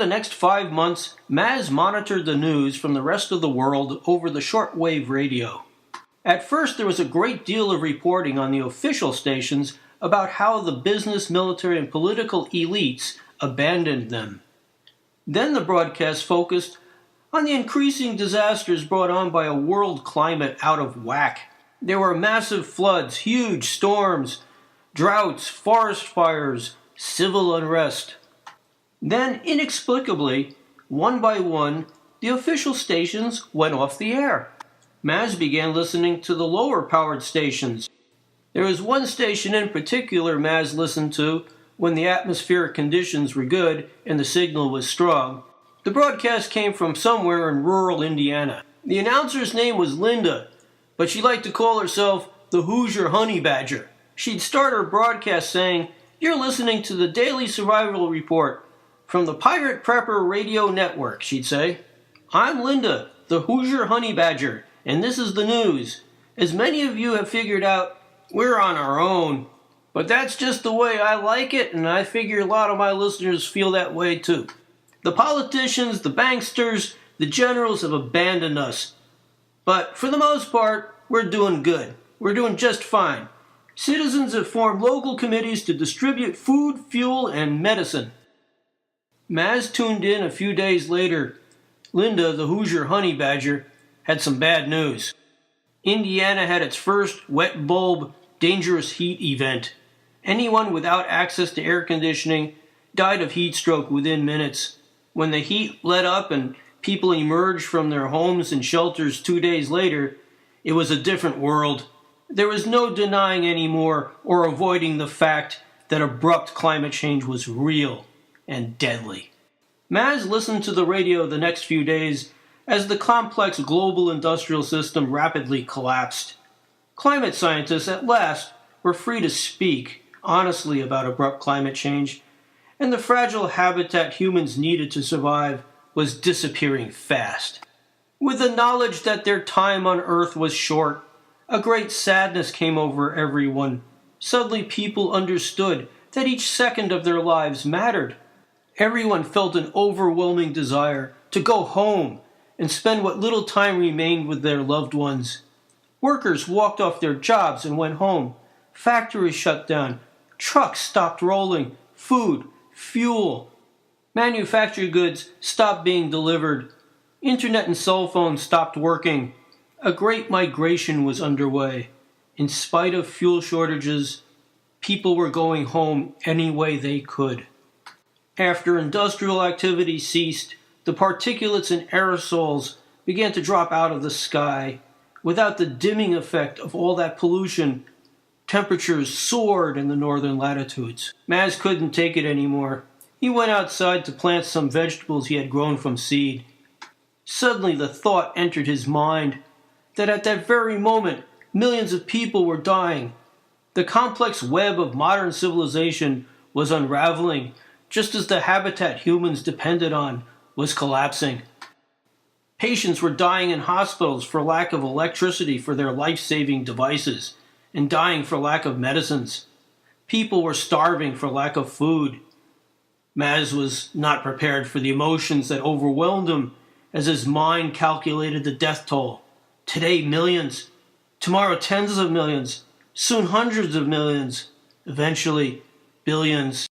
the next 5 months, Mazz monitored the news from the rest of the world over the shortwave radio. At first, there was a great deal of reporting on the official stations about how the business, military, and political elites abandoned them. Then the broadcast focused on the increasing disasters brought on by a world climate out of whack. There were massive floods, huge storms, droughts, forest fires, civil unrest. Then, inexplicably, one by one, the official stations went off the air. Mazz began listening to the lower-powered stations. There was one station in particular Mazz listened to when the atmospheric conditions were good and the signal was strong. The broadcast came from somewhere in rural Indiana. The announcer's name was Linda, but she liked to call herself the Hoosier Honey Badger. She'd start her broadcast saying, "You're listening to the Daily Survival Report from the Pirate Prepper Radio Network," she'd say. "I'm Linda, the Hoosier Honey Badger, and this is the news. As many of you have figured out, we're on our own. But that's just the way I like it, and I figure a lot of my listeners feel that way too. The politicians, the banksters, the generals have abandoned us. But for the most part, we're doing good. We're doing just fine. Citizens have formed local committees to distribute food, fuel, and medicine." Mazz tuned in a few days later. Linda, the Hoosier Honey Badger, had some bad news. Indiana had its first wet bulb, dangerous heat event. Anyone without access to air conditioning died of heat stroke within minutes. When the heat let up and people emerged from their homes and shelters 2 days later, it was a different world. There was no denying anymore or avoiding the fact that abrupt climate change was real and deadly. Mazz listened to the radio the next few days as the complex global industrial system rapidly collapsed. Climate scientists at last were free to speak honestly about abrupt climate change, and the fragile habitat humans needed to survive was disappearing fast. With the knowledge that their time on Earth was short, a great sadness came over everyone. Suddenly people understood that each second of their lives mattered. Everyone felt an overwhelming desire to go home and spend what little time remained with their loved ones. Workers walked off their jobs and went home. Factories shut down. Trucks stopped rolling. Food, fuel, manufactured goods stopped being delivered. Internet and cell phones stopped working. A great migration was underway. In spite of fuel shortages, people were going home any way they could. After industrial activity ceased, the particulates and aerosols began to drop out of the sky. Without the dimming effect of all that pollution, temperatures soared in the northern latitudes. Mazz couldn't take it anymore. He went outside to plant some vegetables he had grown from seed. Suddenly the thought entered his mind that at that very moment, millions of people were dying. The complex web of modern civilization was unraveling, just as the habitat humans depended on was collapsing. Patients were dying in hospitals for lack of electricity for their life-saving devices, and dying for lack of medicines. People were starving for lack of food. Mazz was not prepared for the emotions that overwhelmed him as his mind calculated the death toll. Today, millions. Tomorrow, tens of millions. Soon, hundreds of millions. Eventually, billions.